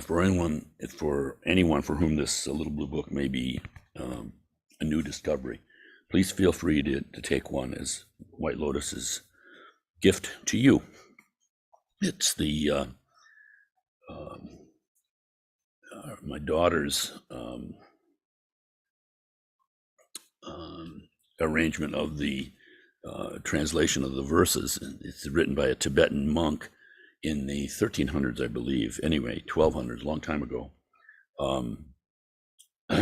for anyone for whom this Little Blue Book may be a new discovery, please feel free to take one as White Lotus's gift to you. It's the my daughter's arrangement of the translation of the verses. It's written by a Tibetan monk in the 1300s, I believe. Anyway, 1200s, long time ago,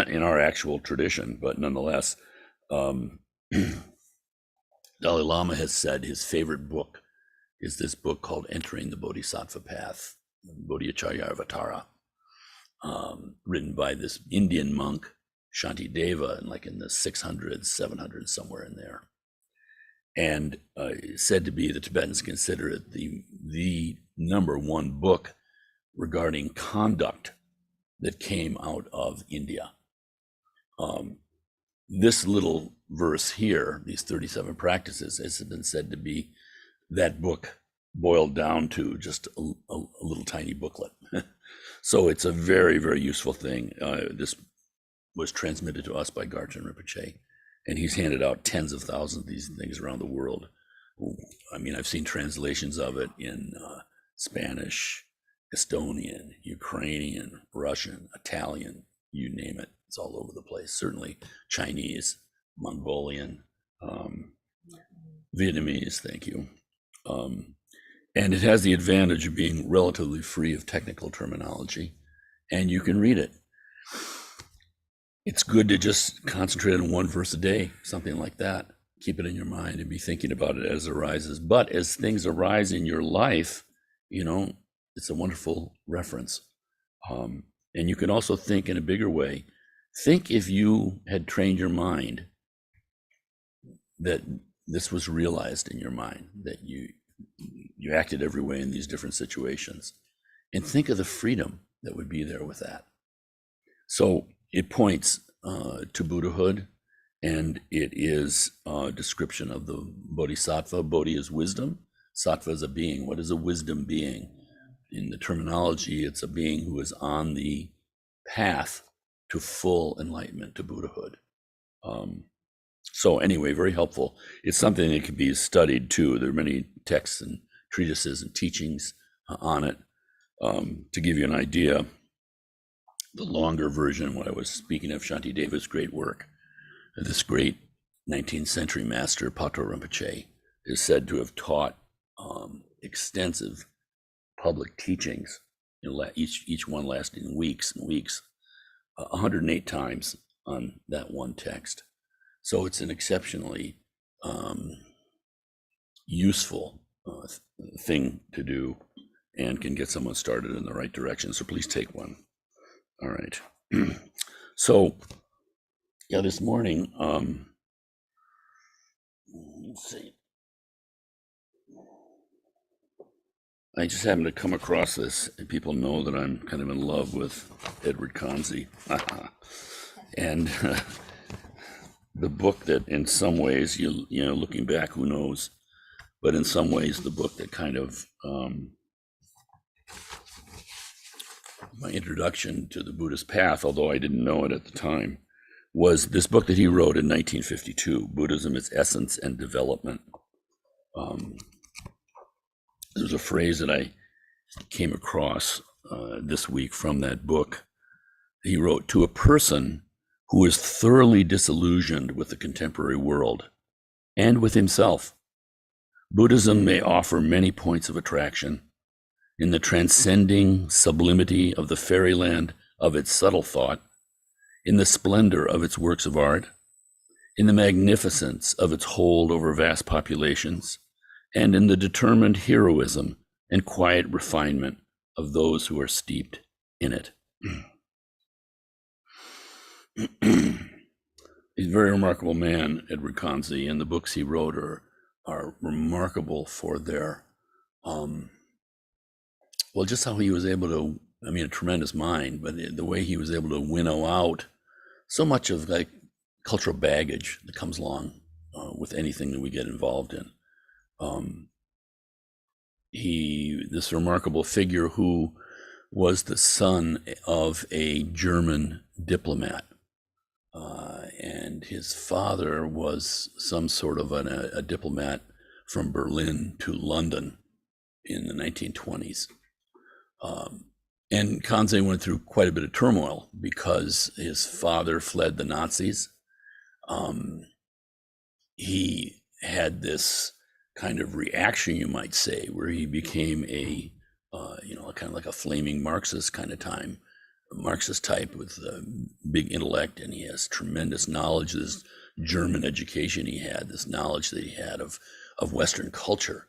in our actual tradition. But nonetheless, Dalai Lama has said his favorite book is this book called Entering the Bodhisattva Path, Bodhicharyavatara, written by this Indian monk, Shantideva, and like in the 600s, 700s, somewhere in there. And said to be, the Tibetans consider it the number one book regarding conduct that came out of India. This little verse here, these 37 practices, has been said to be that book boiled down to just a little tiny booklet. So it's a very, very useful thing. This was transmitted to us by Garchen Rinpoche, and he's handed out tens of thousands of these things around the world. I mean, I've seen translations of it in Spanish, Estonian, Ukrainian, Russian, Italian, you name it. It's all over the place. Certainly Chinese, Mongolian, Vietnamese, thank you. And it has the advantage of being relatively free of technical terminology, and you can read it. It's good to just concentrate on one verse a day, something like that. Keep it in your mind and be thinking about it as it arises. But as things arise in your life, you know, it's a wonderful reference. And you can also think in a bigger way. Think if you had trained your mind that this was realized in your mind, that you acted every way in these different situations, and think of the freedom that would be there with that. So it points to Buddhahood, and it is a description of the Bodhisattva. Bodhi is wisdom. Sattva is a being. What is a wisdom being? In the terminology, it's a being who is on the path to full enlightenment, to Buddhahood. So anyway, very helpful. It's something that can be studied too. There are many texts and treatises and teachings on it. To give you an idea, the longer version, what I was speaking of, Shantideva's great work, this great 19th century master, Pato Rinpoche, is said to have taught extensive public teachings, each one lasting weeks and weeks, 108 times on that one text. So it's an exceptionally useful thing to do, and can get someone started in the right direction. So please take one. All right. So, yeah, this morning, let's see. I just happened to come across this, and people know that I'm kind of in love with Edward Conze. And the book that in some ways, you know, looking back, who knows, but in some ways the book that kind of my introduction to the Buddhist path, although I didn't know it at the time, was this book that he wrote in 1952, Buddhism, Its Essence and Development. There's a phrase that I came across this week from that book. He wrote, "To a person who is thoroughly disillusioned with the contemporary world and with himself, Buddhism may offer many points of attraction in the transcending sublimity of the fairyland of its subtle thought, in the splendor of its works of art, in the magnificence of its hold over vast populations, and in the determined heroism and quiet refinement of those who are steeped in it." He's a very remarkable man, Edward Conze, and the books he wrote are remarkable for their, well, just how he was able to, I mean, a tremendous mind, but the way he was able to winnow out so much of like cultural baggage that comes along with anything that we get involved in. This remarkable figure who was the son of a German diplomat. And his father was some sort of a diplomat from Berlin to London in the 1920s. And Kanze went through quite a bit of turmoil because his father fled the Nazis. He had this kind of reaction, you might say, where he became a, kind of like a flaming Marxist kind of Marxist type with a big intellect, and he has tremendous knowledge. This German education he had, this knowledge that he had of Western culture,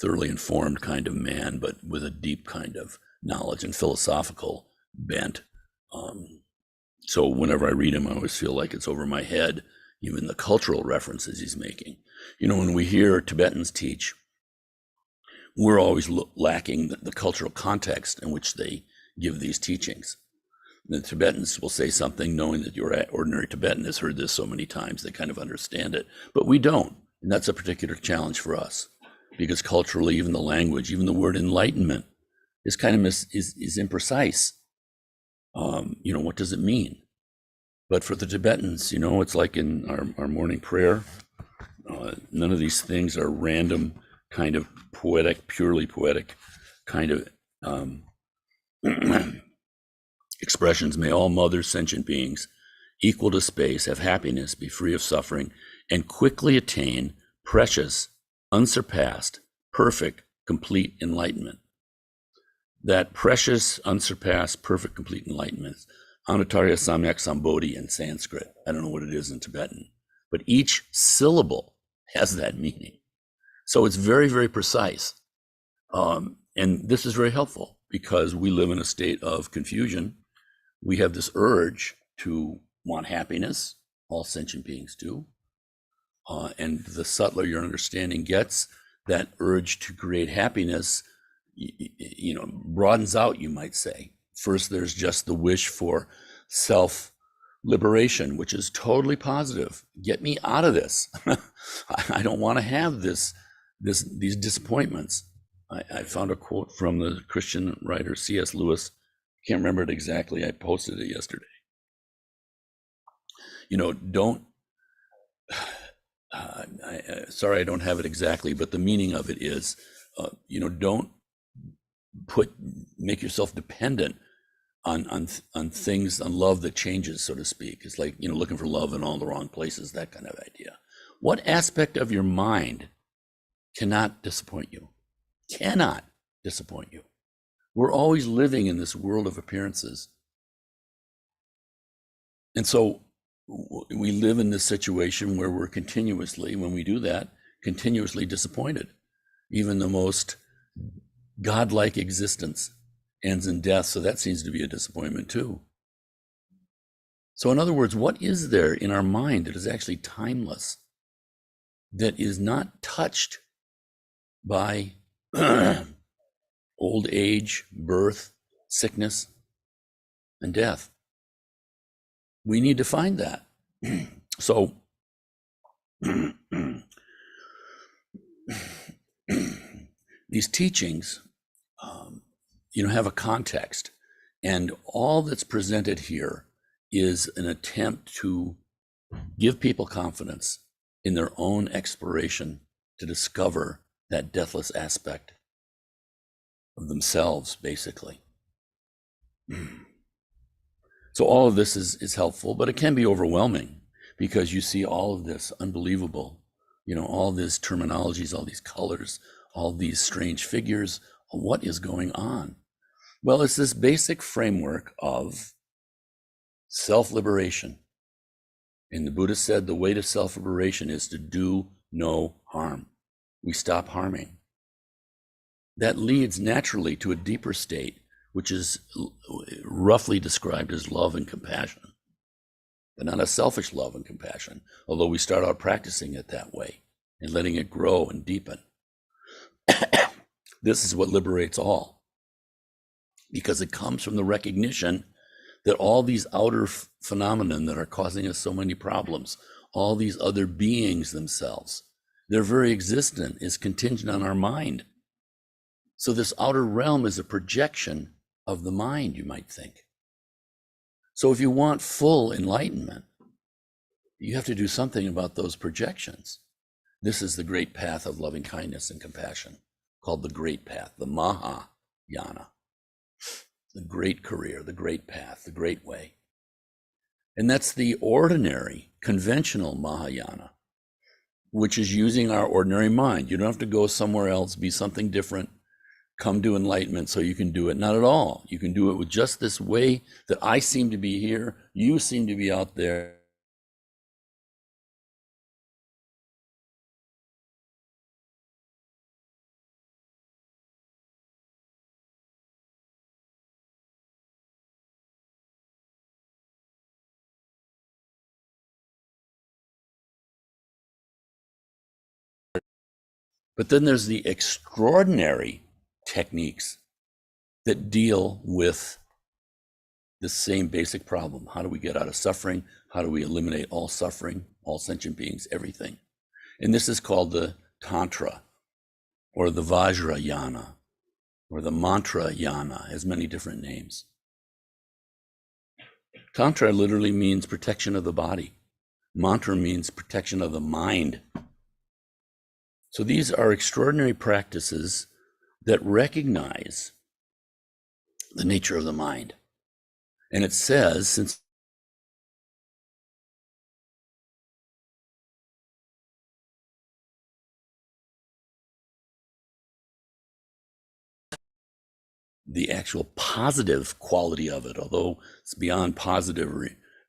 thoroughly informed kind of man, but with a deep kind of knowledge and philosophical bent. So whenever I read him, I always feel like it's over my head, even the cultural references he's making. When we hear Tibetans teach, we're always lacking the cultural context in which they give these teachings. The Tibetans will say something knowing that your ordinary Tibetan has heard this so many times, they kind of understand it, but we don't. And that's a particular challenge for us, because culturally, even the language, even the word enlightenment is kind of is imprecise. What does it mean? But for the Tibetans, it's like in our morning prayer, none of these things are random kind of poetic, purely poetic kind of expressions. May all mothers, sentient beings, equal to space, have happiness, be free of suffering, and quickly attain precious, unsurpassed, perfect, complete enlightenment. That precious, unsurpassed, perfect, complete enlightenment, Anuttara Samyak Sambodhi in Sanskrit. I don't know what it is in Tibetan, but each syllable has that meaning. So it's very, very precise. And this is very helpful because we live in a state of confusion. We have this urge to want happiness. All sentient beings do. And the subtler your understanding gets, that urge to create happiness, broadens out, you might say. First, there's just the wish for self-liberation, which is totally positive. Get me out of this. I don't want to have these disappointments. I found a quote from the Christian writer C.S. Lewis. Can't remember it exactly. I posted it yesterday. Sorry, I don't have it exactly, but the meaning of it is, don't make yourself dependent on things, on love that changes, so to speak. It's like, looking for love in all the wrong places, that kind of idea. What aspect of your mind cannot disappoint you? Cannot disappoint you. We're always living in this world of appearances. And so we live in this situation where we're continuously, when we do that, continuously disappointed. Even the most godlike existence ends in death, so that seems to be a disappointment too. So in other words, what is there in our mind that is actually timeless, that is not touched by old age, birth, sickness, and death? We need to find that. So these teachings, have a context, and all that's presented here is an attempt to give people confidence in their own exploration to discover that deathless aspect of themselves, basically. So all of this is helpful, but it can be overwhelming because you see all of this unbelievable, all these terminologies, all these colors, all these strange figures. What is going on? Well, it's this basic framework of self-liberation. And the Buddha said the way to self-liberation is to do no harm. We stop harming. That leads naturally to a deeper state, which is roughly described as love and compassion, but not a selfish love and compassion, although we start out practicing it that way and letting it grow and deepen. This is what liberates all, because it comes from the recognition that all these outer phenomena that are causing us so many problems, all these other beings themselves, their very existence is contingent on our mind. So this outer realm is a projection of the mind, you might think. So if you want full enlightenment, you have to do something about those projections. This is the great path of loving kindness and compassion, called the great path, the Mahayana, the great career, the great path, the great way. And that's the ordinary, conventional Mahayana, which is using our ordinary mind. You don't have to go somewhere else, be something different, come to enlightenment so you can do it. Not at all. You can do it with just this way that I seem to be here, you seem to be out there. But then there's the extraordinary techniques that deal with the same basic problem. How do we get out of suffering? How do we eliminate all suffering, all sentient beings, everything? And this is called the Tantra, or the Vajrayana, or the Mantrayana, has many different names. Tantra literally means protection of the body. Mantra means protection of the mind. So these are extraordinary practices that recognize the nature of the mind. And it says, since the actual positive quality of it, although it's beyond positive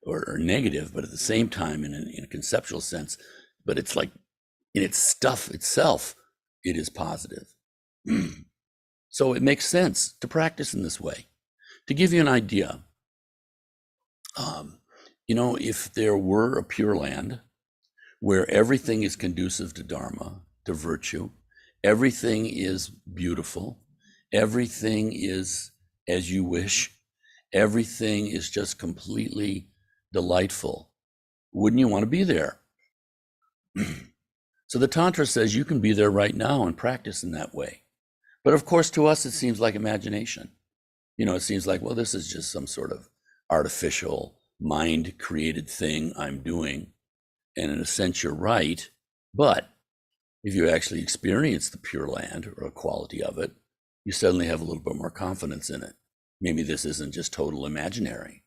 or negative, but at the same time, in a conceptual sense, but it's like in its stuff itself, it is positive. So it makes sense to practice in this way. To give you an idea, if there were a Pure Land where everything is conducive to Dharma, to virtue, everything is beautiful, everything is as you wish, everything is just completely delightful, wouldn't you want to be there? So the Tantra says you can be there right now and practice in that way. But of course, to us, it seems like imagination. It seems like, well, this is just some sort of artificial, mind-created thing I'm doing. And in a sense, you're right. But if you actually experience the Pure Land or a quality of it, you suddenly have a little bit more confidence in it. Maybe this isn't just total imaginary.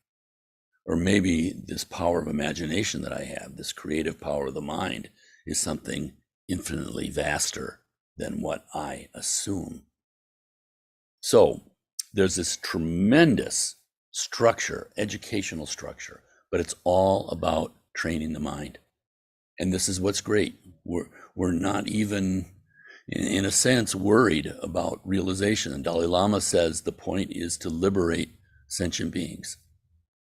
Or maybe this power of imagination that I have, this creative power of the mind, is something infinitely vaster than what I assume. So there's this tremendous structure, educational structure, but it's all about training the mind. And this is what's great. We're not even, in a sense, worried about realization. And Dalai Lama says the point is to liberate sentient beings.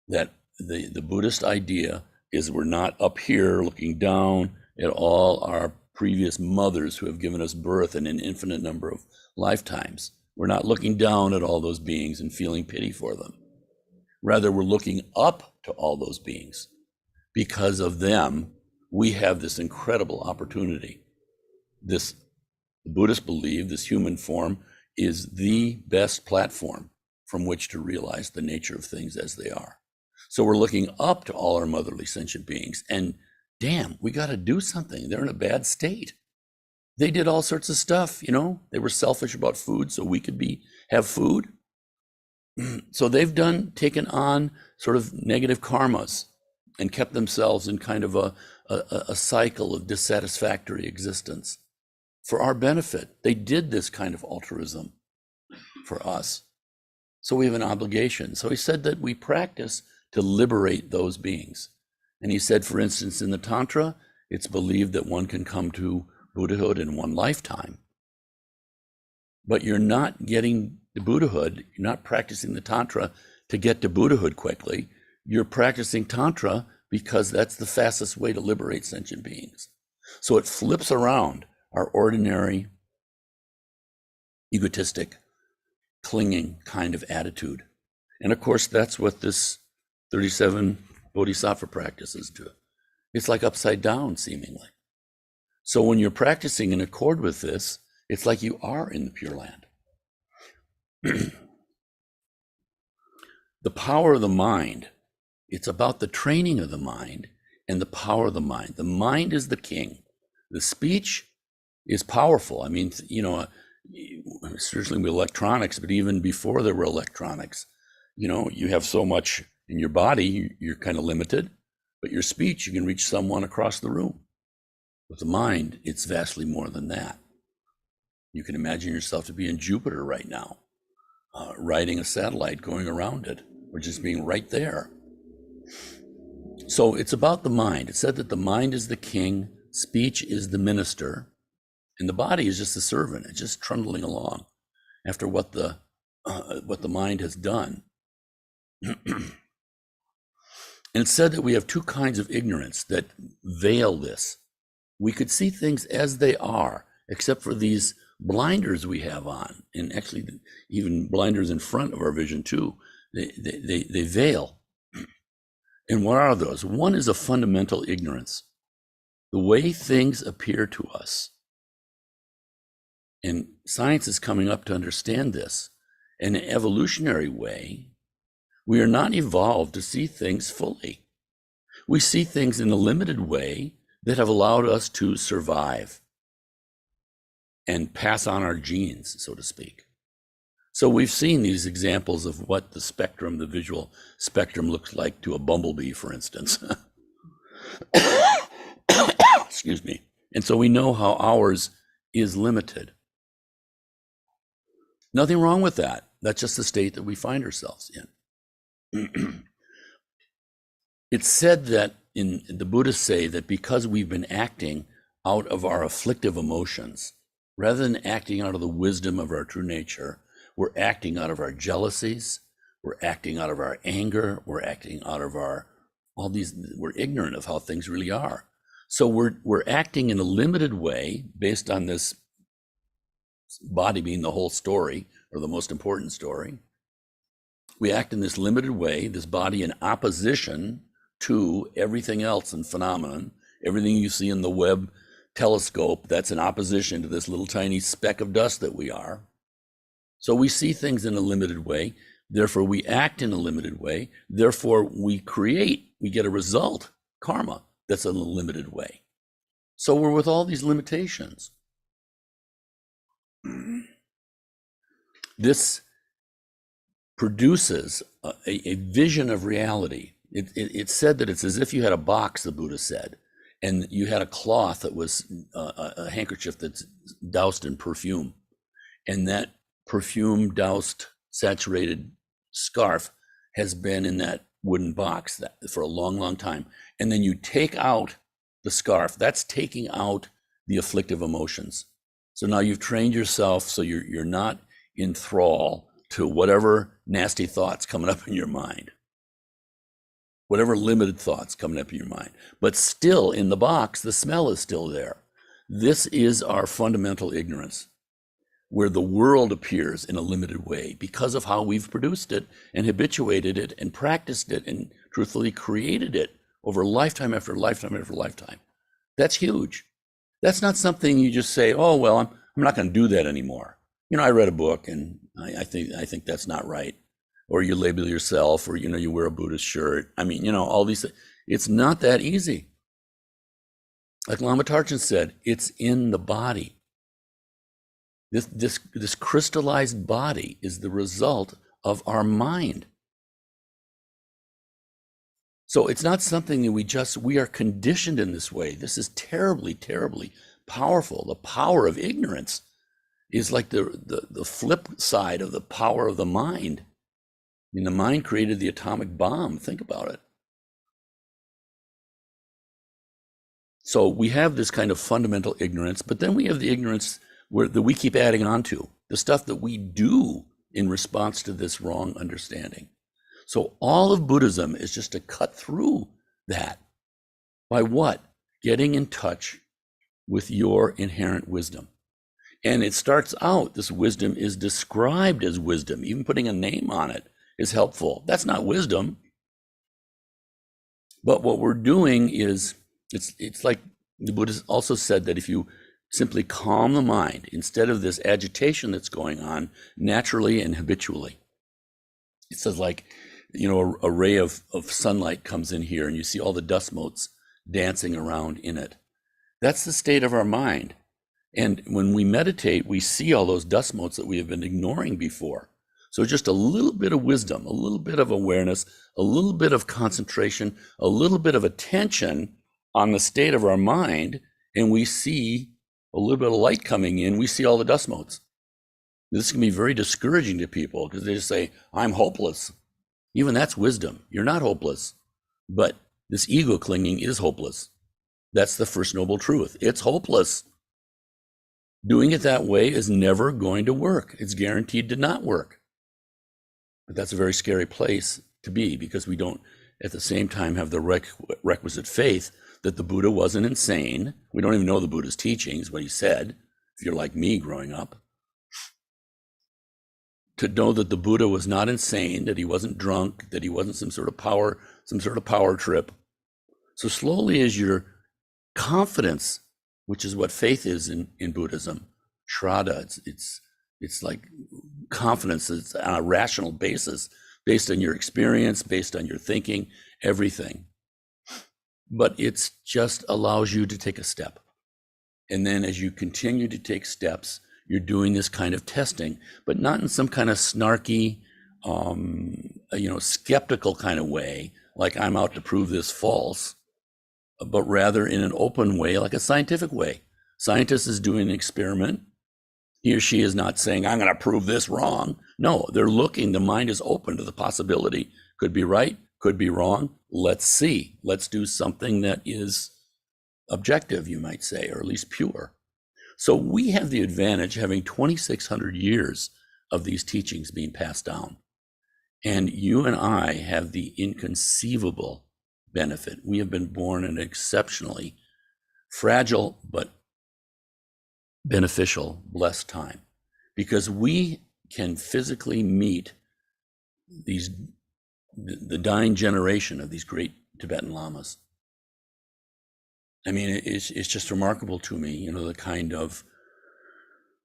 That the Buddhist idea is we're not up here looking down at all our previous mothers who have given us birth in an infinite number of lifetimes. We're not looking down at all those beings and feeling pity for them. Rather, we're looking up to all those beings. Because of them, we have this incredible opportunity. The Buddhists believe this human form is the best platform from which to realize the nature of things as they are. So we're looking up to all our motherly sentient beings, and damn, we got to do something. They're in a bad state. They did all sorts of stuff, they were selfish about food so we could have food. So they've taken on sort of negative karmas and kept themselves in kind of a cycle of dissatisfactory existence for our benefit. They did this kind of altruism for us. So we have an obligation. So he said that we practice to liberate those beings. And he said, for instance, in the Tantra, it's believed that one can come to Buddhahood in one lifetime. But you're not getting to Buddhahood, you're not practicing the Tantra to get to Buddhahood quickly. You're practicing Tantra because that's the fastest way to liberate sentient beings. So it flips around our ordinary, egotistic, clinging kind of attitude. And of course, that's what this 37 Bodhisattva practices do. It's like upside down, seemingly. So when you're practicing in accord with this, it's like you are in the Pure Land. The power of the mind, it's about the training of the mind and the power of the mind. The mind is the king. The speech is powerful. I mean, certainly with electronics, but even before there were electronics, you have so much in your body, you're kind of limited, but your speech, you can reach someone across the room. With the mind, it's vastly more than that. You can imagine yourself to be in Jupiter right now, riding a satellite, going around it, or just being right there. So it's about the mind. It said that the mind is the king, speech is the minister, and the body is just the servant. It's just trundling along after what the mind has done. And it said that we have two kinds of ignorance that veil this. We could see things as they are, except for these blinders we have on, and actually even blinders in front of our vision too. They veil. And what are those? One is a fundamental ignorance, the way things appear to us. And science is coming up to understand this. In an evolutionary way, we are not evolved to see things fully. We see things in a limited way that have allowed us to survive and pass on our genes, so to speak. So we've seen these examples of what the spectrum, the visual spectrum, looks like to a bumblebee, for instance. Excuse me. And so we know how ours is limited. Nothing wrong with that. That's just the state that we find ourselves in. It's said that the Buddhists say that because we've been acting out of our afflictive emotions, rather than acting out of the wisdom of our true nature, we're acting out of our jealousies, we're acting out of our anger, we're acting out of we're ignorant of how things really are. So we're acting in a limited way based on this body being the whole story, or the most important story. We act in this limited way, this body in opposition to everything else in phenomenon. Everything you see in the Webb telescope, that's in opposition to this little tiny speck of dust that we are. So we see things in a limited way, therefore we act in a limited way, therefore we get a result, karma, that's in a limited way. So we're with all these limitations. This produces a vision of reality. It said that it's as if you had a box, the Buddha said, and you had a cloth that was a handkerchief that's doused in perfume. And that perfume doused, saturated scarf has been in that wooden box for a long, long time. And then you take out the scarf. That's taking out the afflictive emotions. So now you've trained yourself so you're not in thrall to whatever nasty thoughts coming up in your mind, whatever limited thoughts coming up in your mind. But still in the box, the smell is still there. This is our fundamental ignorance, where the world appears in a limited way because of how we've produced it and habituated it and practiced it and truthfully created it over lifetime after lifetime after lifetime. That's huge. That's not something you just say, oh, well, I'm not going to do that anymore. I read a book and I think that's not right. Or you label yourself, or, you wear a Buddhist shirt. I mean, all these things. It's not that easy. Like Lama Tarchin said, it's in the body. This crystallized body is the result of our mind. So it's not something that we are conditioned in this way. This is terribly, terribly powerful. The power of ignorance is like the flip side of the power of the mind. I mean, the mind created the atomic bomb. Think about it. So we have this kind of fundamental ignorance, but then we have the ignorance that we keep adding on to, the stuff that we do in response to this wrong understanding. So all of Buddhism is just to cut through that. By what? Getting in touch with your inherent wisdom. And it starts out, this wisdom is described as wisdom. Even putting a name on it is helpful. That's not wisdom. But what we're doing is, it's like the Buddha also said that if you simply calm the mind instead of this agitation that's going on naturally and habitually. It says, like, a ray of sunlight comes in here and you see all the dust motes dancing around in it. That's the state of our mind. And when we meditate, we see all those dust motes that we have been ignoring before. So just a little bit of wisdom, a little bit of awareness, a little bit of concentration, a little bit of attention on the state of our mind, and we see a little bit of light coming in, we see all the dust motes. This can be very discouraging to people because they just say, I'm hopeless. Even that's wisdom. You're not hopeless, but this ego clinging is hopeless. That's the first noble truth. It's hopeless. Doing it that way is never going to work. It's guaranteed to not work. But that's a very scary place to be, because we don't at the same time have the requisite faith that the Buddha wasn't insane. We don't even know the Buddha's teachings, what he said, if you're like me growing up. To know that the Buddha was not insane, that he wasn't drunk, that he wasn't some sort of power trip. So slowly, as your confidence, which is what faith is in Buddhism, Shraddha, it's like confidence that's on a rational basis, based on your experience, based on your thinking, everything. But it just allows you to take a step. And then as you continue to take steps, you're doing this kind of testing, but not in some kind of snarky, skeptical kind of way, like I'm out to prove this false, but rather in an open way, like a scientific way. Scientist is doing an experiment. He or she is not saying, I'm going to prove this wrong. No, they're looking, the mind is open to the possibility. Could be right, could be wrong. Let's see. Let's do something that is objective, you might say, or at least pure. So we have the advantage having 2,600 years of these teachings being passed down. And you and I have the inconceivable benefit. We have been born in an exceptionally fragile but beneficial, blessed time, because we can physically meet the dying generation of these great Tibetan lamas. I mean, it's just remarkable to me, the kind of,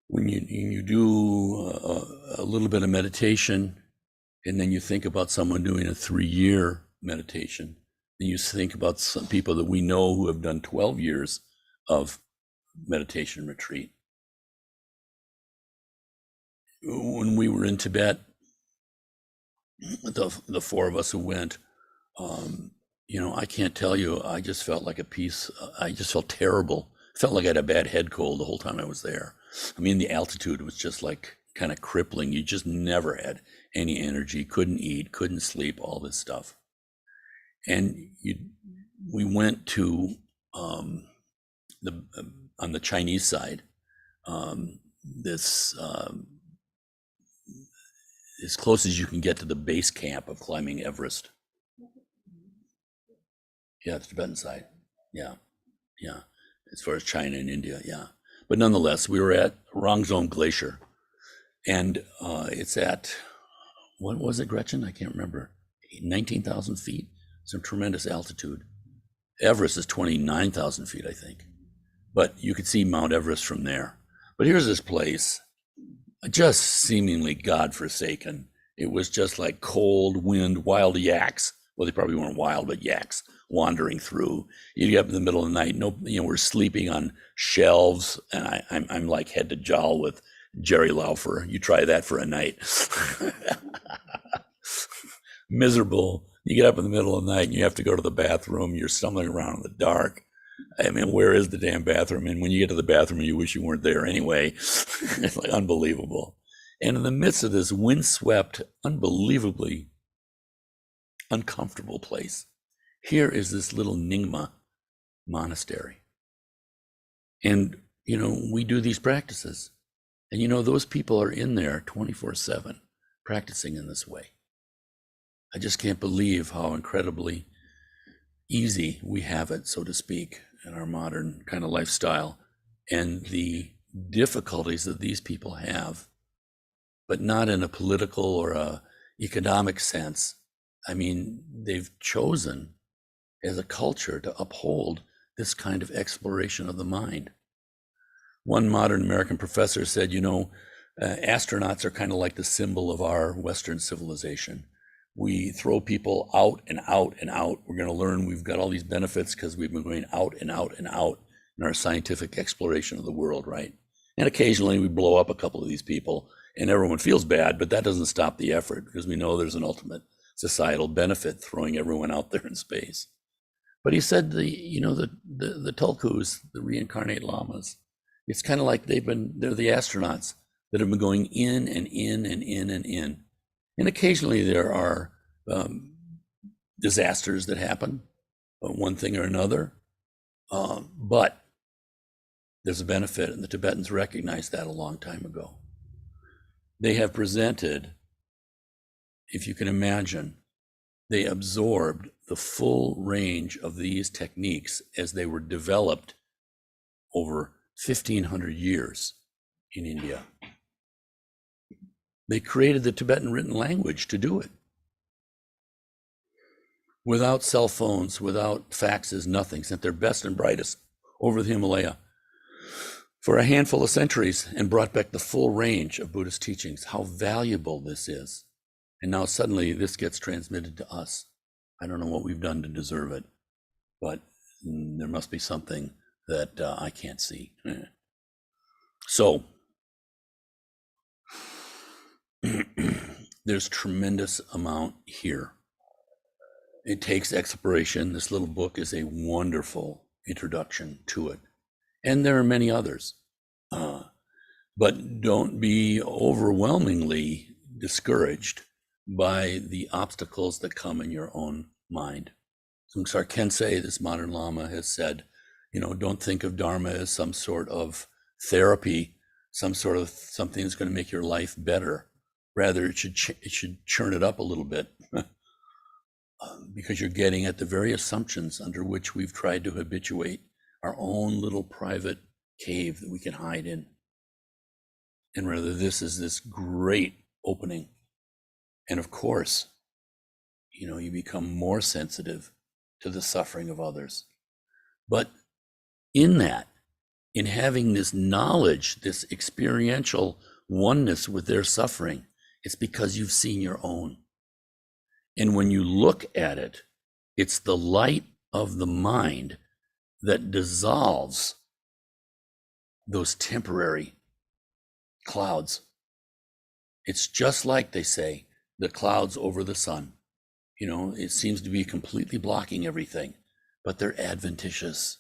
when you do a little bit of meditation, and then you think about someone doing a 3-year meditation, and you think about some people that we know who have done 12 years of meditation retreat. When we were in Tibet, the four of us who went, I can't tell you, I just felt like I just felt terrible. Felt like I had a bad head cold the whole time I was there. I mean, the altitude was just like kind of crippling. You just never had any energy, couldn't eat, couldn't sleep, all this stuff. And we went to, on the Chinese side, this, as close as you can get to the base camp of climbing Everest. Yeah, the Tibetan side. Yeah. As far as China and India, yeah. But nonetheless, we were at Rongzhong Glacier, and it's at, what was it, Gretchen? I can't remember. 19,000 feet, some tremendous altitude. Everest is 29,000 feet, I think. But you could see Mount Everest from there. But here's this place, just seemingly godforsaken. It was just like cold wind, wild yaks. Well, they probably weren't wild, but yaks wandering through. You get up in the middle of the night, we're sleeping on shelves, and I'm like head to jowl with Jerry Laufer. You try that for a night. Miserable. You get up in the middle of the night and you have to go to the bathroom. You're stumbling around in the dark. I mean, where is the damn bathroom? And when you get to the bathroom, you wish you weren't there anyway. It's like unbelievable. And in the midst of this windswept, unbelievably uncomfortable place, here is this little Nyingma monastery. And, we do these practices. And, those people are in there 24/7 practicing in this way. I just can't believe how incredibly easy we have it, so to speak, in our modern kind of lifestyle, and the difficulties that these people have, but not in a political or a economic sense. I mean, they've chosen as a culture to uphold this kind of exploration of the mind. One modern American professor said, astronauts are kind of like the symbol of our Western civilization. We throw people out and out and out. We're going to learn we've got all these benefits because we've been going out and out and out in our scientific exploration of the world, right? And occasionally we blow up a couple of these people and everyone feels bad, but that doesn't stop the effort because we know there's an ultimate societal benefit throwing everyone out there in space. But he said the tulkus, the reincarnate lamas, it's kind of like they're the astronauts that have been going in and in and in and in. And occasionally there are disasters that happen, one thing or another, but there's a benefit, and the Tibetans recognized that a long time ago. They have presented, if you can imagine, they absorbed the full range of these techniques as they were developed over 1,500 years in India. They created the Tibetan written language to do it. Without cell phones, without faxes, nothing, sent their best and brightest over the Himalaya for a handful of centuries and brought back the full range of Buddhist teachings. How valuable this is. And now suddenly this gets transmitted to us. I don't know what we've done to deserve it, but there must be something that I can't see. So there's tremendous amount here. It takes exploration. This little book is a wonderful introduction to it. And there are many others. But don't be overwhelmingly discouraged by the obstacles that come in your own mind. Sungsar Khyentse, this modern Lama, has said, don't think of Dharma as some sort of therapy, some sort of something that's going to make your life better. Rather, it should churn it up a little bit because you're getting at the very assumptions under which we've tried to habituate our own little private cave that we can hide in. And rather, this is this great opening. And of course, you become more sensitive to the suffering of others. But in having this knowledge, this experiential oneness with their suffering, it's because you've seen your own. And when you look at it, it's the light of the mind that dissolves those temporary clouds. It's just like, they say, the clouds over the sun. It seems to be completely blocking everything, but they're adventitious.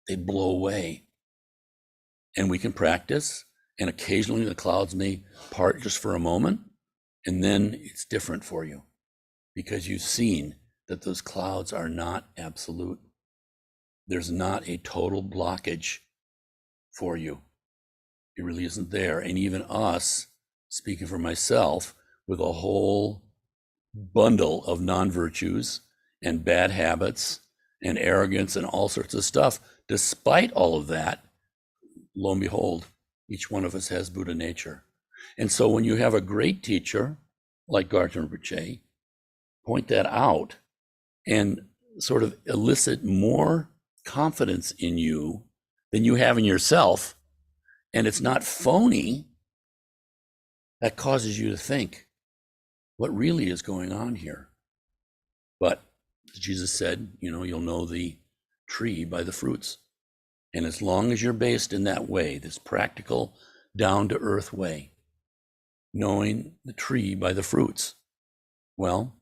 They blow away. And we can practice, and occasionally the clouds may part just for a moment, and then it's different for you because you've seen that those clouds are not absolute. There's not a total blockage for you. It really isn't there. And even us, speaking for myself, with a whole bundle of non-virtues and bad habits and arrogance and all sorts of stuff, despite all of that, lo and behold, each one of us has Buddha nature. And so when you have a great teacher like Garten Rinpoche, point that out and sort of elicit more confidence in you than you have in yourself, and it's not phony, that causes you to think, what really is going on here? But as Jesus said, you'll know the tree by the fruits. And as long as you're based in that way, this practical, down-to-earth way, knowing the tree by the fruits, well,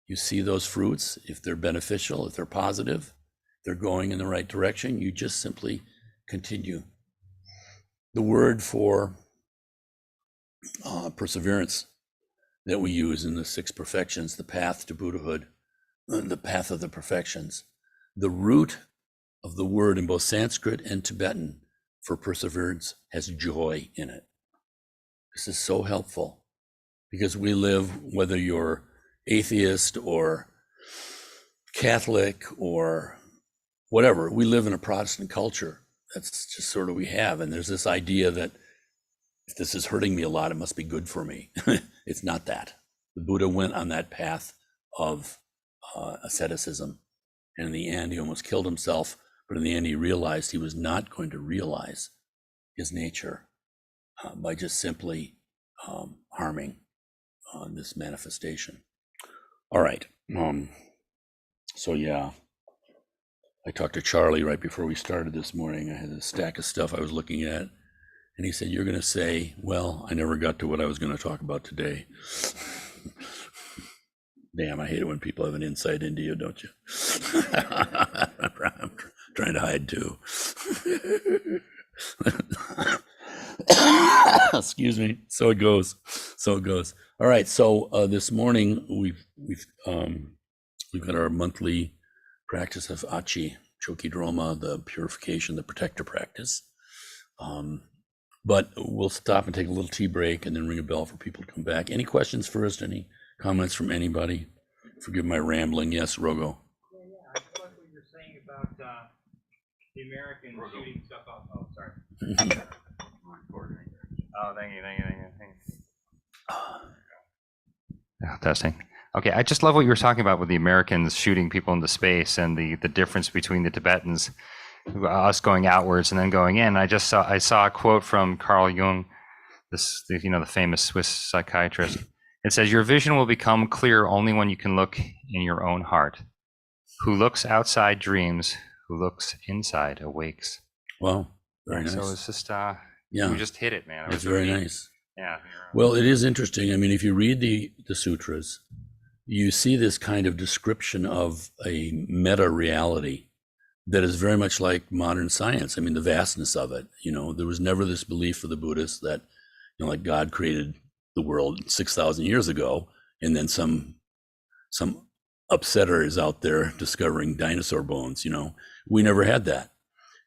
you see those fruits, if they're beneficial, if they're positive, if they're going in the right direction, you just simply continue. The word for perseverance that we use in the six perfections, the path to Buddhahood, the path of the perfections, the root of the word in both Sanskrit and Tibetan for perseverance has joy in it. This is so helpful because we live, whether you're atheist or Catholic or whatever, we live in a Protestant culture. That's just sort of we have. And there's this idea that if this is hurting me a lot, it must be good for me. It's not that. The Buddha went on that path of asceticism. And in the end, he almost killed himself. But in the end, he realized he was not going to realize is nature by just simply harming this manifestation. All right. So yeah, I talked to Charlie right before we started this morning. I had a stack of stuff I was looking at, and he said, "You're going to say, well, I never got to what I was going to talk about today." Damn, I hate it when people have an insight into you, don't you? I'm trying to hide too. Excuse me. So it goes. All right. So this morning we've got our monthly practice of Achi Chokidroma, the purification, the protector practice. But we'll stop and take a little tea break and then ring a bell for people to come back. Any questions first? Any comments from anybody? Forgive my rambling. Yes, Rogo. Yeah. I just like what you're saying about the Americans shooting stuff off. Oh, sorry. Oh, thank you. Testing. Okay, I just love what you were talking about with the Americans shooting people into space and the difference between the Tibetans, us going outwards and then going in. I saw a quote from Carl Jung, the famous Swiss psychiatrist. It says, "Your vision will become clear only when you can look in your own heart. Who looks outside dreams, who looks inside awakes." Wow, very nice. So it's just you just hit it, man. It's very nice. Yeah. Well, it is interesting. I mean, if you read the sutras, you see this kind of description of a meta reality that is very much like modern science. I mean, the vastness of it. There was never this belief for the Buddhists that, like God created the world 6,000 years ago, and then some upsetter is out there discovering dinosaur bones. We never had that.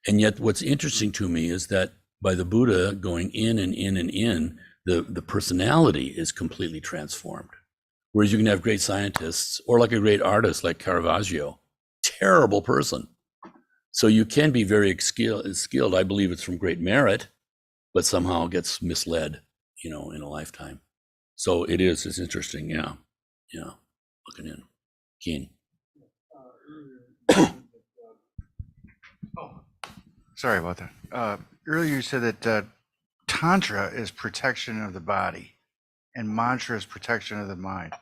And yet, what's interesting to me is that by the Buddha going in and in and in, the personality is completely transformed. Whereas you can have great scientists or like a great artist like Caravaggio, terrible person. So you can be very skilled. I believe it's from great merit, but somehow gets misled, in a lifetime. So it's interesting. Yeah. Looking in. Keen. Sorry about that. Earlier you said that Tantra is protection of the body and mantra is protection of the mind.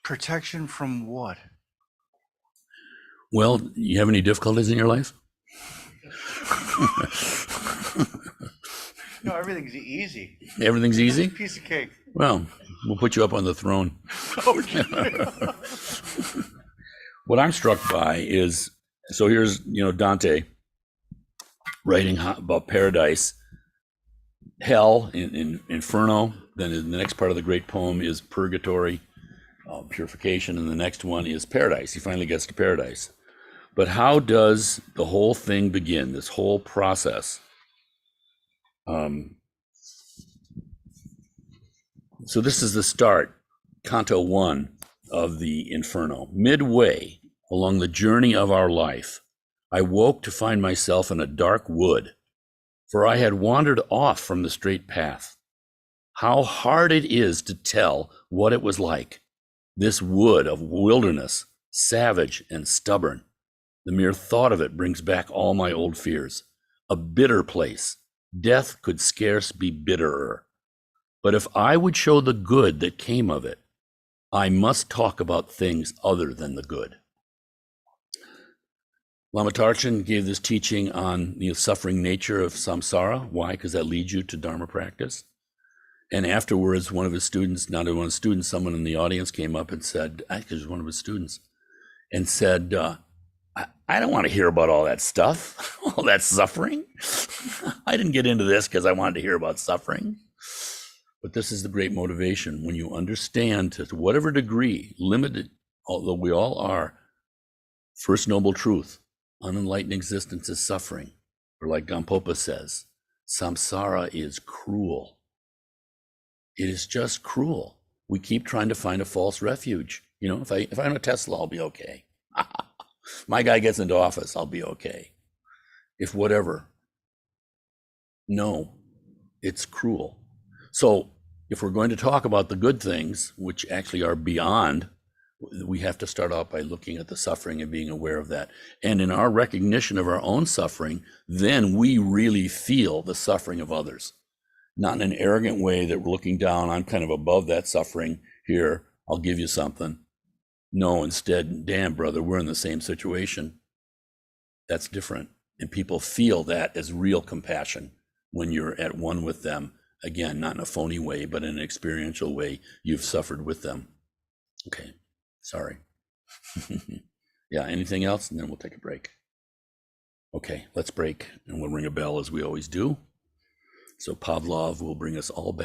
Protection from what? Well, you have any difficulties in your life? No, everything's easy. Everything's easy? Piece of cake. Well, we'll put you up on the throne. Okay. What I'm struck by is, so here's, Dante writing about paradise, hell, in Inferno. Then the next part of the great poem is purgatory, purification, and the next one is paradise. He finally gets to paradise. But how does the whole thing begin, this whole process? So this is the start, Canto 1 of the Inferno. Midway along the journey of our life, I woke to find myself in a dark wood, for I had wandered off from the straight path. How hard it is to tell what it was like, this wood of wilderness, savage and stubborn. The mere thought of it brings back all my old fears. A bitter place. Death could scarce be bitterer. But if I would show the good that came of it, I must talk about things other than the good. Lama Tarchin gave this teaching on the suffering nature of samsara. Why? Because that leads you to Dharma practice. And afterwards, one of his students, not one of his students, someone in the audience came up and said, actually it was one of his students, and said, I don't want to hear about all that stuff, all that suffering. I didn't get into this because I wanted to hear about suffering. But this is the great motivation. When you understand to whatever degree, limited, although we all are, first noble truth, unenlightened existence is suffering. Or like Gampopa says, samsara is cruel. It is just cruel. We keep trying to find a false refuge. If I'm a Tesla, I'll be okay. My guy gets into office, I'll be okay. If whatever. No, it's cruel. So if we're going to talk about the good things, which actually are beyond We have to start out by looking at the suffering and being aware of that. And in our recognition of our own suffering, then we really feel the suffering of others. Not in an arrogant way that we're looking down, I'm kind of above that suffering here, I'll give you something. No, instead, damn, brother, we're in the same situation. That's different. And people feel that as real compassion when you're at one with them. Again, not in a phony way, but in an experiential way. You've suffered with them. Okay, sorry. Yeah, anything else? And then we'll take a break. Okay, let's break, and we'll ring a bell as we always do. So Pavlov will bring us all back.